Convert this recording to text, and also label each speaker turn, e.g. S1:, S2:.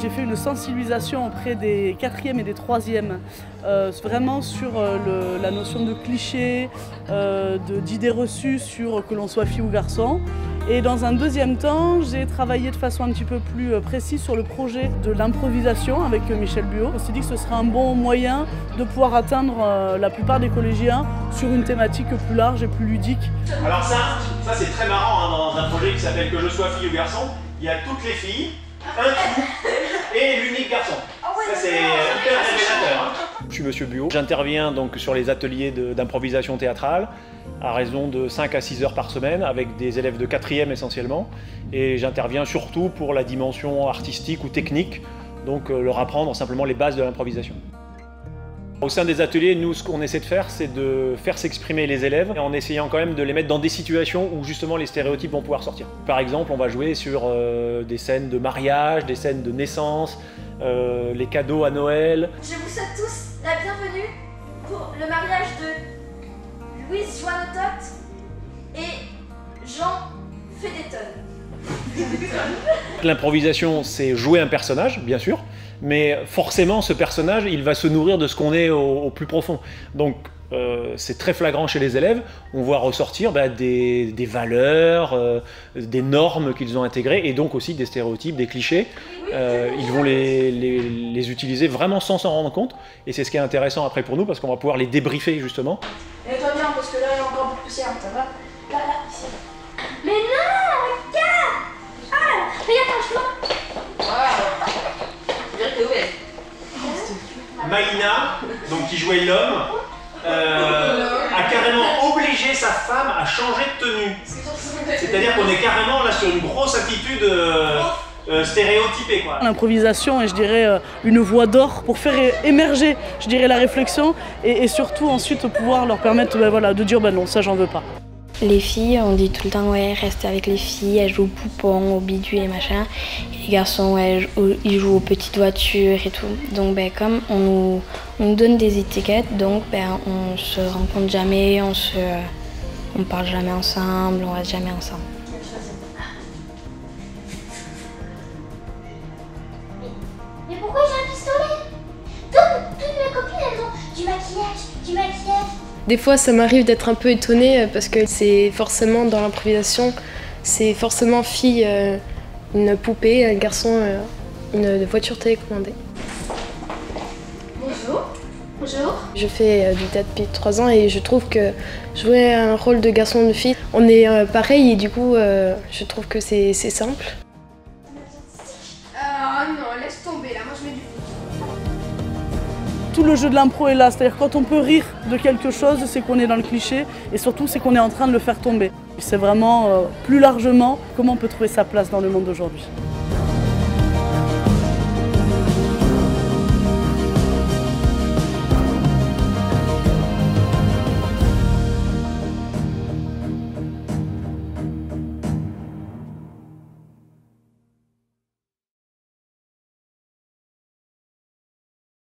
S1: j'ai fait une sensibilisation auprès des 4e et des 3e, vraiment sur la notion de cliché, d'idées reçues sur que l'on soit fille ou garçon. Et dans un deuxième temps, j'ai travaillé de façon un petit peu plus précise sur le projet de l'improvisation avec Michel Buot. On s'est dit que ce serait un bon moyen de pouvoir atteindre la plupart des collégiens sur une thématique plus large et plus ludique.
S2: Alors ça c'est très marrant, hein, dans un projet qui s'appelle Que je sois fille ou garçon, il y a toutes les filles, un trou et l'unique garçon. Ça c'est hyper révélateur. Hein. Je suis Monsieur Buot. J'interviens donc sur les ateliers d'improvisation théâtrale à raison de 5 à 6 heures par semaine avec des élèves de 4e essentiellement. Et j'interviens surtout pour la dimension artistique ou technique, donc leur apprendre simplement les bases de l'improvisation. Au sein des ateliers, nous, ce qu'on essaie de faire, c'est de faire s'exprimer les élèves en essayant quand même de les mettre dans des situations où justement les stéréotypes vont pouvoir sortir. Par exemple, on va jouer sur des scènes de mariage, des scènes de naissance, les cadeaux à Noël.
S3: Je vous souhaite tous la bienvenue pour le mariage de Louise Joannotot et Jean Fédéton.
S2: L'improvisation, c'est jouer un personnage, bien sûr, mais forcément, ce personnage, il va se nourrir de ce qu'on est au plus profond. Donc, c'est très flagrant chez les élèves. On voit ressortir des valeurs, des normes qu'ils ont intégrées, et donc aussi des stéréotypes, des clichés. Ils vont les utiliser vraiment sans s'en rendre compte. Et c'est ce qui est intéressant après pour nous, parce qu'on va pouvoir les débriefer, justement.
S3: Mets-toi bien, parce que là, il y a encore beaucoup de poussière, ça va? Là, ici. Mais non, regarde! Ah, regarde,
S2: Maïna, donc qui jouait l'homme, a carrément obligé sa femme à changer de tenue. C'est-à-dire qu'on est carrément là sur une grosse attitude stéréotypée, quoi.
S1: L'improvisation est, je dirais, une voie d'or pour faire émerger, je dirais, la réflexion et surtout ensuite pouvoir leur permettre de dire non, ça j'en veux pas.
S4: Les filles, on dit tout le temps, ouais, restez avec les filles, elles jouent au poupon, au bidule et machin. Et les garçons, ouais, ils jouent aux petites voitures et tout. Donc, comme on nous donne des étiquettes, donc, on se rencontre jamais, on parle jamais ensemble, on reste jamais ensemble.
S3: Mais pourquoi j'ai un pistolet? Toutes mes copines, elles ont du maquillage.
S5: Des fois, ça m'arrive d'être un peu étonnée parce que c'est forcément dans l'improvisation, c'est forcément fille une poupée, un garçon une voiture télécommandée.
S3: Bonjour. Bonjour.
S5: Je fais du théâtre depuis 3 ans et je trouve que jouer un rôle de garçon ou de fille, on est pareil et du coup, je trouve que c'est simple.
S3: Ah non, laisse tomber là, moi je mets du...
S1: Tout le jeu de l'impro est là, c'est-à-dire quand on peut rire de quelque chose, c'est qu'on est dans le cliché et surtout c'est qu'on est en train de le faire tomber. C'est vraiment plus largement comment on peut trouver sa place dans le monde d'aujourd'hui.